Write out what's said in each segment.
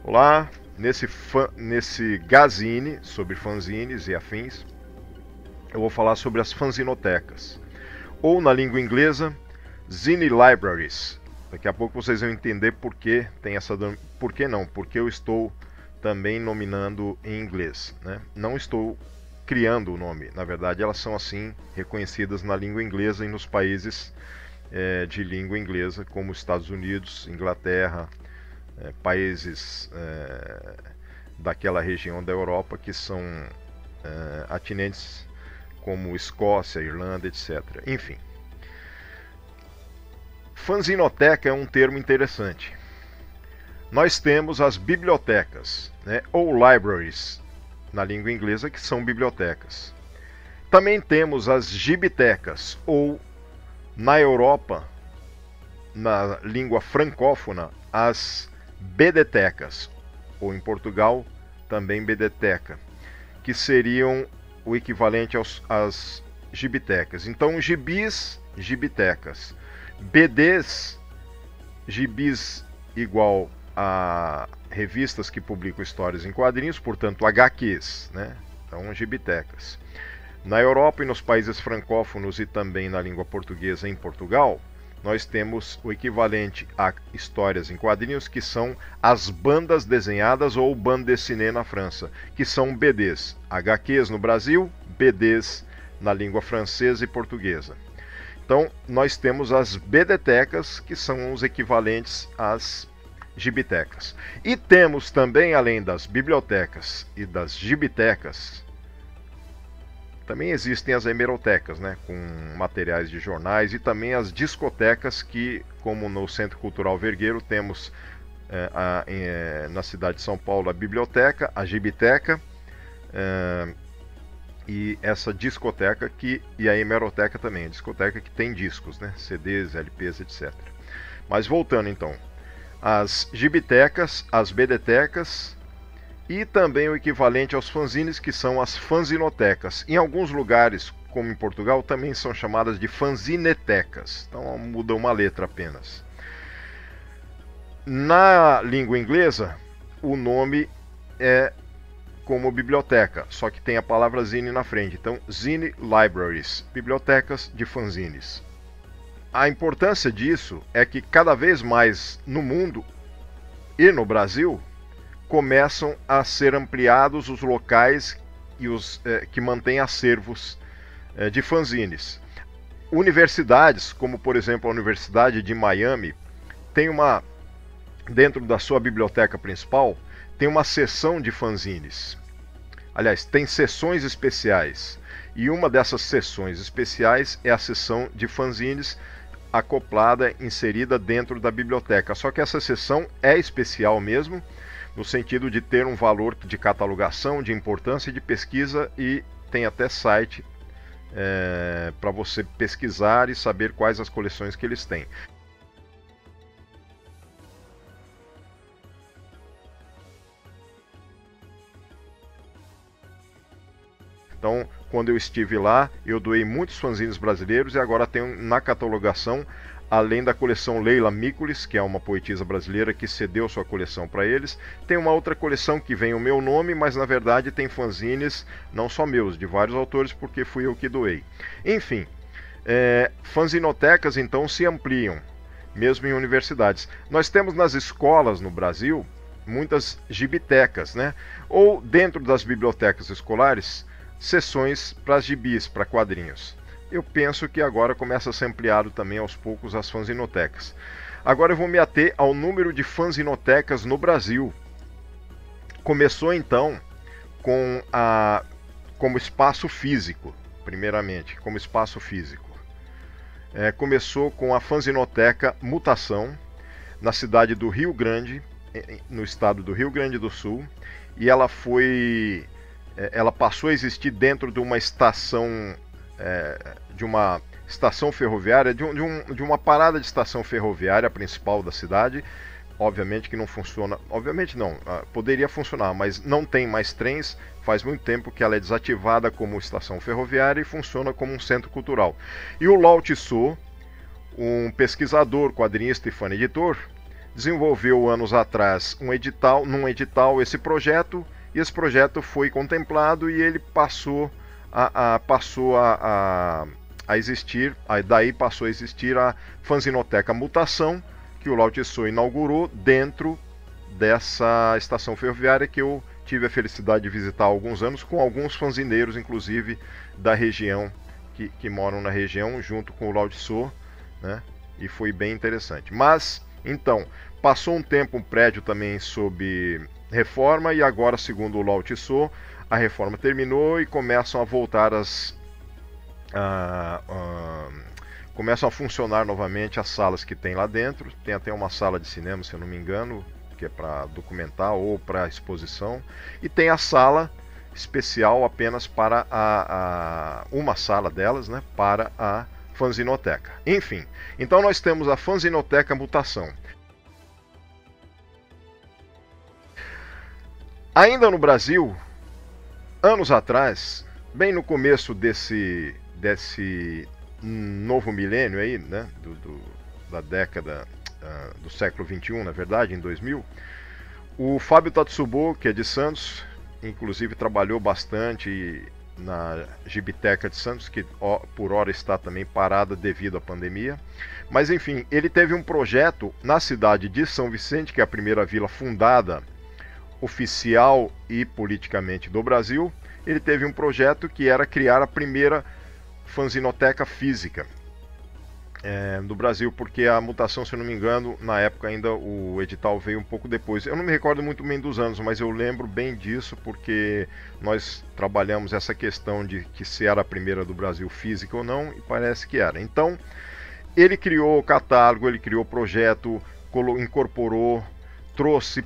Olá, nesse Gazine sobre fanzines e afins, eu vou falar sobre as fanzinotecas, ou na língua inglesa, Zine Libraries. Daqui a pouco vocês vão entender por que tem essa... Por que não? Porque eu estou também nominando em inglês, né? Não estou criando o nome, na verdade elas são assim reconhecidas na língua inglesa e nos países de língua inglesa, como Estados Unidos, Inglaterra, países daquela região da Europa que são atinentes, como Escócia, Irlanda, etc. Enfim, fanzinoteca é um termo interessante. Nós temos as bibliotecas, né, ou libraries, na língua inglesa, que são bibliotecas. Também temos as gibitecas, ou na Europa, na língua francófona, as bedetecas, ou em Portugal, também bedeteca, que seriam o equivalente às gibitecas. Então, gibis, gibitecas. BDs, gibis igual a revistas que publicam histórias em quadrinhos, portanto HQs, né? Então, gibitecas. Na Europa e nos países francófonos e também na língua portuguesa em Portugal, nós temos o equivalente a histórias em quadrinhos, que são as bandas desenhadas ou bande dessinée na França, que são BDs. HQs no Brasil, BDs na língua francesa e portuguesa. Então, nós temos as bedetecas, que são os equivalentes às gibitecas. E temos também, além das bibliotecas e das gibitecas, também existem as hemerotecas, né, com materiais de jornais, e também as discotecas, que, como no Centro Cultural Vergueiro, temos na cidade de São Paulo a biblioteca, a gibiteca, e essa discoteca e a hemeroteca também, a discoteca que tem discos, né, CDs, LPs, etc. Mas voltando então, as gibitecas, as bedetecas, e também o equivalente aos fanzines, que são as fanzinotecas. Em alguns lugares, como em Portugal, também são chamadas de fanzinetecas. Então muda uma letra apenas. Na língua inglesa, o nome é como biblioteca, só que tem a palavra zine na frente. Então, Zine Libraries, bibliotecas de fanzines. A importância disso é que cada vez mais no mundo e no Brasil começam a ser ampliados os locais e os que mantêm acervos de fanzines. Universidades, como por exemplo a Universidade de Miami, tem dentro da sua biblioteca principal, tem uma seção de fanzines. Aliás, tem sessões especiais. E uma dessas sessões especiais é a seção de fanzines acoplada, inserida dentro da biblioteca. Só que essa seção é especial mesmo, no sentido de ter um valor de catalogação, de importância e de pesquisa, e tem até site para você pesquisar e saber quais as coleções que eles têm. Então, quando eu estive lá, eu doei muitos fanzines brasileiros e agora tenho na catalogação, além da coleção Leila Mikulis, que é uma poetisa brasileira que cedeu sua coleção para eles, tem uma outra coleção que vem o meu nome, mas na verdade tem fanzines não só meus, de vários autores, porque fui eu que doei. Enfim, fanzinotecas então se ampliam, mesmo em universidades. Nós temos nas escolas no Brasil muitas gibitecas, né? Ou dentro das bibliotecas escolares, sessões para gibis, para quadrinhos. Eu penso que agora começa a ser ampliado também aos poucos as fanzinotecas. Agora eu vou me ater ao número de fanzinotecas no Brasil. Começou então como espaço físico, primeiramente, como espaço físico. Começou com a fanzinoteca Mutação, na cidade do Rio Grande, no estado do Rio Grande do Sul, e ela passou a existir dentro de uma estação ferroviária, de uma parada de estação ferroviária principal da cidade. Obviamente que não funciona, obviamente não, poderia funcionar, mas não tem mais trens, faz muito tempo que ela é desativada como estação ferroviária e funciona como um centro cultural. E o Lao Tzu, um pesquisador, quadrinista e fã-editor, desenvolveu anos atrás num edital esse projeto, e esse projeto foi contemplado e ele passou a existir, daí passou a existir a Fanzinoteca Mutação, que o Lao Tzu inaugurou dentro dessa estação ferroviária que eu tive a felicidade de visitar há alguns anos, com alguns fanzineiros, inclusive, da região, que moram na região, junto com o Lao Tzu, né? E foi bem interessante. Mas, então, passou um tempo um prédio também sob reforma, e agora, segundo o Lao Tzu, a reforma terminou e começam a voltar começam a funcionar novamente as salas que tem lá dentro. Tem até uma sala de cinema, se eu não me engano, que é para documentar ou para exposição, e tem a sala especial apenas para uma sala delas, né, para a Fanzinoteca. Enfim, então nós temos a Fanzinoteca Mutação. Ainda no Brasil, anos atrás, bem no começo desse novo milênio aí, né, da década do século XXI, na verdade, em 2000, o Fábio Tatsubo, que é de Santos, inclusive trabalhou bastante na Gibiteca de Santos, que por hora está também parada devido à pandemia. Mas enfim, ele teve um projeto na cidade de São Vicente, que é a primeira vila fundada oficial e politicamente do Brasil. Ele teve um projeto que era criar a primeira fanzinoteca física do Brasil, porque a Mutação, se eu não me engano, na época ainda o edital veio um pouco depois. Eu não me recordo muito bem dos anos, mas eu lembro bem disso porque nós trabalhamos essa questão de que se era a primeira do Brasil física ou não, e parece que era. Então, ele criou o catálogo, ele criou o projeto, incorporou,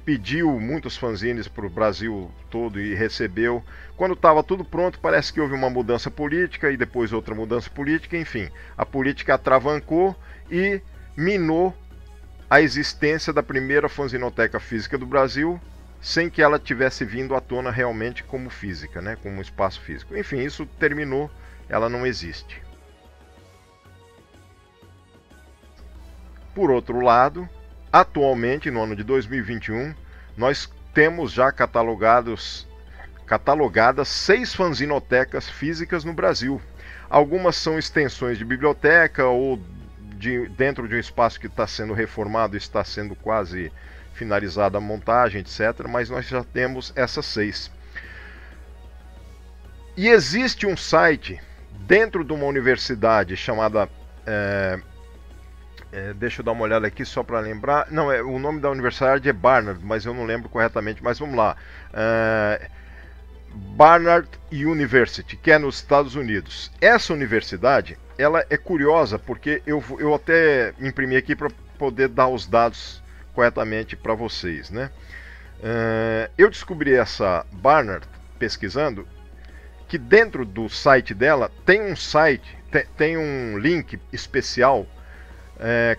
pediu muitos fanzines para o Brasil todo e recebeu. Quando estava tudo pronto, parece que houve uma mudança política e depois outra mudança política, enfim. A política atravancou e minou a existência da primeira fanzinoteca física do Brasil, sem que ela tivesse vindo à tona realmente como física, né, como um espaço físico. Enfim, isso terminou, ela não existe. Por outro lado, atualmente, no ano de 2021, nós temos já catalogadas 6 fanzinotecas físicas no Brasil. Algumas são extensões de biblioteca ou dentro de um espaço que está sendo reformado, está sendo quase finalizada a montagem, etc. Mas nós já temos essas 6. E existe um site dentro de uma universidade chamada... deixa eu dar uma olhada aqui só para lembrar. Não, o nome da universidade é Barnard, mas eu não lembro corretamente. Mas vamos lá. Barnard University, que é nos Estados Unidos. Essa universidade, ela é curiosa porque eu até imprimi aqui para poder dar os dados corretamente para vocês, né? Eu descobri essa Barnard pesquisando, que dentro do site dela tem um link especial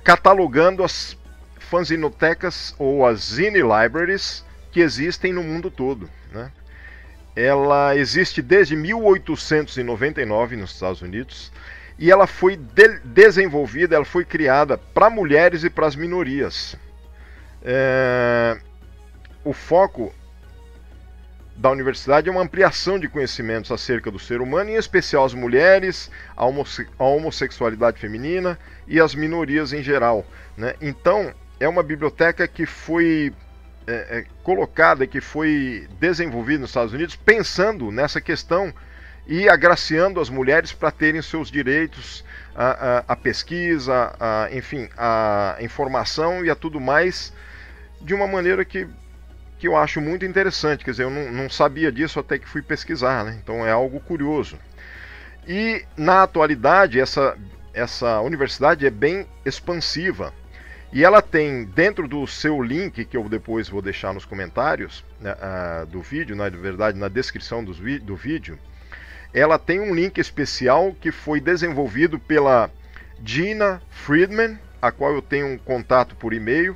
catalogando as fanzinotecas ou as zine libraries que existem no mundo todo, né? Ela existe desde 1899 nos Estados Unidos e ela foi desenvolvida, ela foi criada para mulheres e para as minorias. O foco da universidade é uma ampliação de conhecimentos acerca do ser humano, em especial as mulheres, a homossexualidade feminina e as minorias em geral, né? Então, é uma biblioteca que foi colocada, que foi desenvolvida nos Estados Unidos pensando nessa questão e agraciando as mulheres para terem seus direitos à pesquisa, enfim, à informação e a tudo mais, de uma maneira que eu acho muito interessante. Quer dizer, eu não sabia disso até que fui pesquisar, né? Então é algo curioso. E na atualidade essa universidade é bem expansiva e ela tem dentro do seu link, que eu depois vou deixar nos comentários do vídeo, na verdade na descrição do vídeo, ela tem um link especial que foi desenvolvido pela Gina Friedman, a qual eu tenho um contato por e-mail.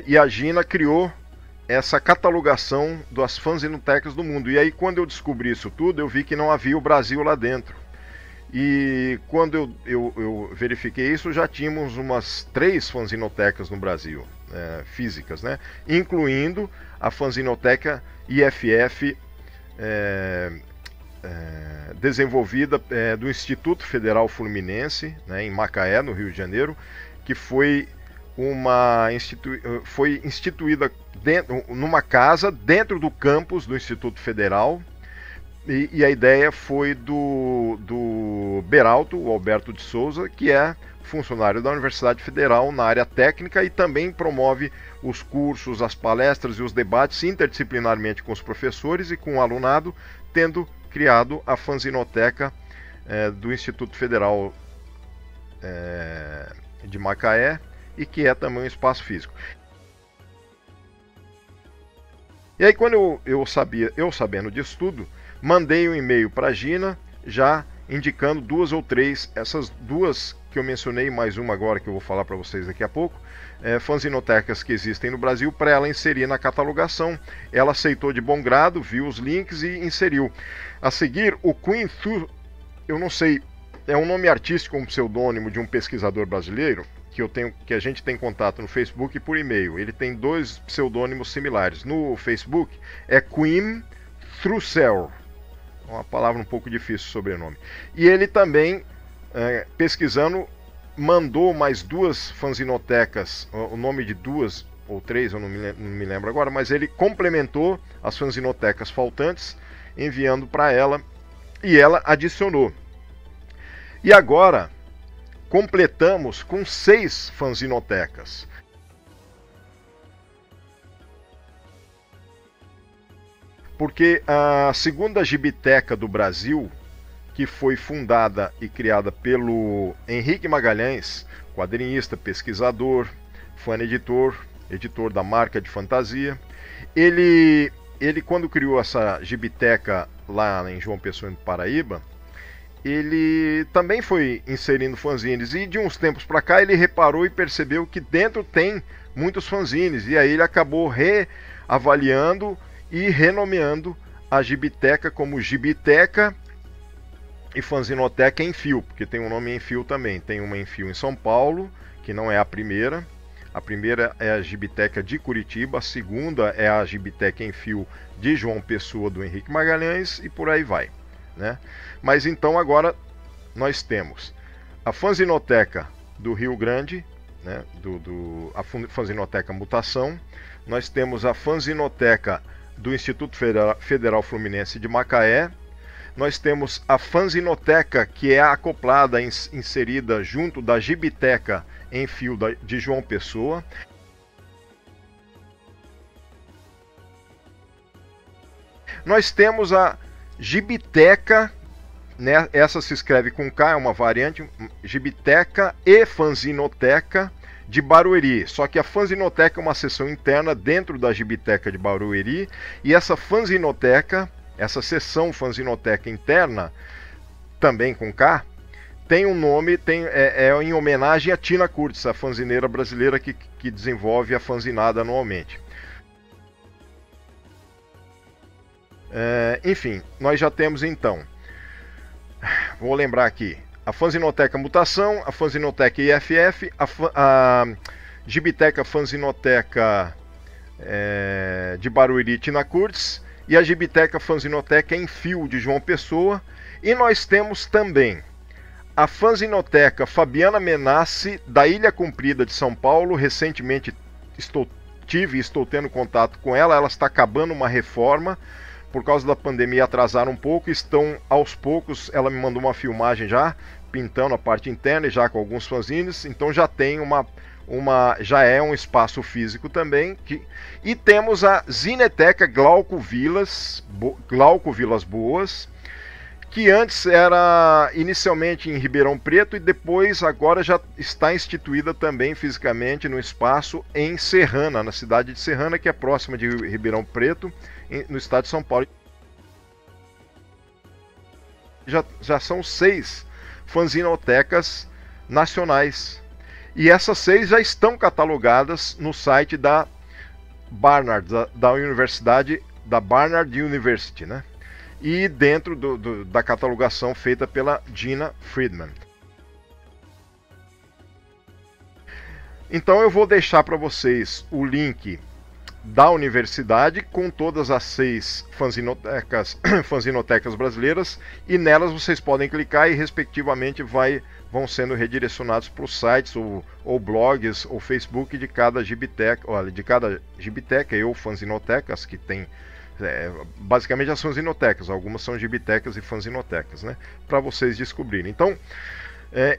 E a Gina criou essa catalogação das fanzinotecas do mundo. E aí, quando eu descobri isso tudo, eu vi que não havia o Brasil lá dentro. E quando eu verifiquei isso, já tínhamos umas 3 fanzinotecas no Brasil, físicas, né? Incluindo a fanzinoteca IFF, desenvolvida do Instituto Federal Fluminense, né, em Macaé, no Rio de Janeiro, que foi instituída numa casa dentro do campus do Instituto Federal. E a ideia foi do Beralto, o Alberto de Souza, que é funcionário da Universidade Federal na área técnica e também promove os cursos, as palestras e os debates interdisciplinarmente com os professores e com o alunado, tendo criado a fanzinoteca do Instituto Federal de Macaé, e que é também um espaço físico. E aí, quando eu sabendo disso tudo, mandei um e-mail para a Gina, já indicando 2 ou 3, essas 2 que eu mencionei, mais uma agora que eu vou falar para vocês daqui a pouco, fanzinotecas que existem no Brasil, para ela inserir na catalogação. Ela aceitou de bom grado, viu os links e inseriu. A seguir, o Queen Thu, eu não sei, é um nome artístico, um pseudônimo de um pesquisador brasileiro, que a gente tem contato no Facebook e por e-mail. Ele tem 2 pseudônimos similares. No Facebook é Queen Trussell, uma palavra um pouco difícil, sobrenome. E ele também, pesquisando, mandou mais 2 fanzinotecas, o nome de 2 ou 3, eu não me lembro agora, mas ele complementou as fanzinotecas faltantes, enviando para ela, e ela adicionou. E agora completamos com 6 fanzinotecas. Porque a segunda gibiteca do Brasil, que foi fundada e criada pelo Henrique Magalhães, quadrinista, pesquisador, fã-editor, editor da Marca de Fantasia, ele quando criou essa gibiteca lá em João Pessoa, no Paraíba, ele também foi inserindo fanzines, e de uns tempos para cá ele reparou e percebeu que dentro tem muitos fanzines, e aí ele acabou reavaliando e renomeando a gibiteca como Gibiteca e Fanzinoteca em Fio, porque tem um nome em Fio também. Tem uma em Fio em São Paulo, que não é a primeira. A primeira é a Gibiteca de Curitiba, a segunda é a Gibiteca em Fio de João Pessoa, do Henrique Magalhães, e por aí vai, né? Mas então agora nós temos a Fanzinoteca do Rio Grande, né? A Fanzinoteca Mutação. Nós temos a Fanzinoteca do Instituto Federal Fluminense de Macaé. Nós temos a Fanzinoteca, que é acoplada, inserida junto da Gibiteca em Fio de João Pessoa. Nós temos a Gibiteca, né? Essa se escreve com K, é uma variante, Gibiteca e Fanzinoteca de Barueri, só que a Fanzinoteca é uma seção interna dentro da Gibiteca de Barueri, e essa Fanzinoteca, essa seção Fanzinoteca interna, também com K, tem um nome, é em homenagem a Tina Curtis, a fanzineira brasileira que desenvolve a fanzinada anualmente. Enfim, nós já temos então, vou lembrar aqui, a Fanzinoteca Mutação, a Fanzinoteca IFF, a Gibiteca Fanzinoteca de Barueri, Tina Curtis, e a Gibiteca Fanzinoteca em Fio de João Pessoa. E nós temos também a Fanzinoteca Fabiana Menassi, da Ilha Comprida de São Paulo. Recentemente estou tendo contato com ela. Ela está acabando uma reforma. Por causa da pandemia atrasaram um pouco, estão aos poucos. Ela me mandou uma filmagem já, pintando a parte interna e já com alguns fanzines. Então já tem já é um espaço físico também. E temos a Zineteca Glauco Vilas Boas, que antes era inicialmente em Ribeirão Preto e depois agora já está instituída também fisicamente no espaço em Serrana, na cidade de Serrana, que é próxima de Ribeirão Preto, no estado de São Paulo. Já são 6 fanzinotecas nacionais. E essas 6 já estão catalogadas no site da Barnard, da Universidade, da Barnard University, né? e dentro da catalogação feita pela Gina Friedman. Então eu vou deixar para vocês o link da universidade com todas as 6 fanzinotecas brasileiras, e nelas vocês podem clicar e respectivamente vão sendo redirecionados para os sites ou blogs ou Facebook de cada gibiteca, ou fanzinotecas que tem, basicamente as fanzinotecas, algumas são gibitecas e fanzinotecas, né, para vocês descobrirem. Então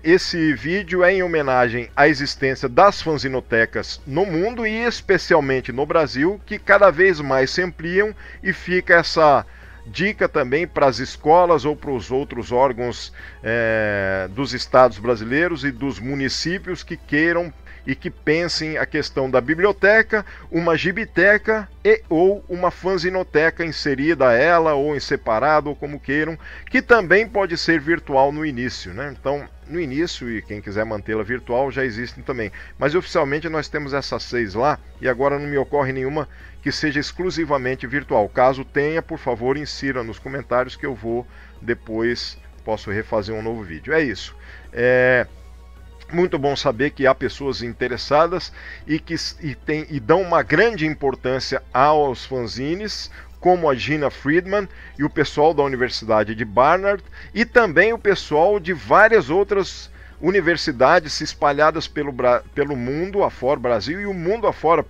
esse vídeo é em homenagem à existência das fanzinotecas no mundo e especialmente no Brasil, que cada vez mais se ampliam, e fica essa dica também para as escolas ou para os outros órgãos dos estados brasileiros e dos municípios que queiram e que pensem a questão da biblioteca, uma gibiteca ou uma fanzinoteca inserida a ela, ou em separado, ou como queiram, que também pode ser virtual no início, né? Então, no início, e quem quiser mantê-la virtual, já existem também. Mas oficialmente nós temos essas 6 lá, e agora não me ocorre nenhuma que seja exclusivamente virtual. Caso tenha, por favor, insira nos comentários que eu vou depois, posso refazer um novo vídeo. É isso. Muito bom saber que há pessoas interessadas e dão uma grande importância aos fanzines, como a Gina Friedman e o pessoal da Universidade de Barnard, e também o pessoal de várias outras universidades espalhadas pelo mundo afora, Brasil e o mundo afora.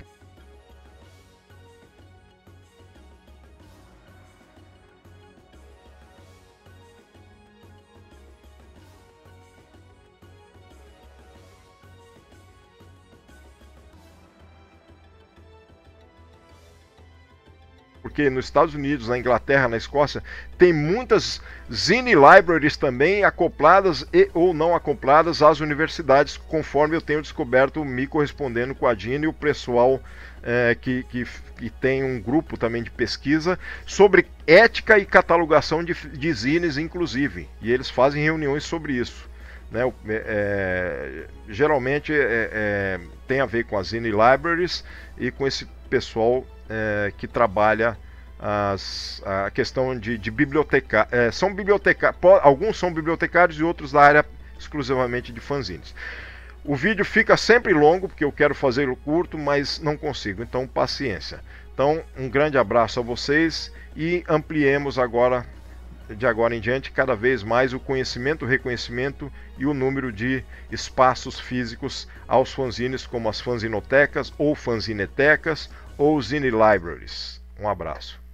Porque nos Estados Unidos, na Inglaterra, na Escócia, tem muitas zine libraries também acopladas e ou não acopladas às universidades, conforme eu tenho descoberto, me correspondendo com a Gina e o pessoal que tem um grupo também de pesquisa sobre ética e catalogação de zines, inclusive, e eles fazem reuniões sobre isso. Né? Geralmente tem a ver com as zine libraries e com esse pessoal que trabalha a questão de biblioteca. Alguns são bibliotecários e outros da área exclusivamente de fanzines. O vídeo fica sempre longo, porque eu quero fazê-lo curto, mas não consigo, então paciência. Então, um grande abraço a vocês e ampliemos agora, de agora em diante, cada vez mais o conhecimento, o reconhecimento e o número de espaços físicos aos fanzines, como as fanzinotecas ou fanzinetecas ou zine libraries. Um abraço.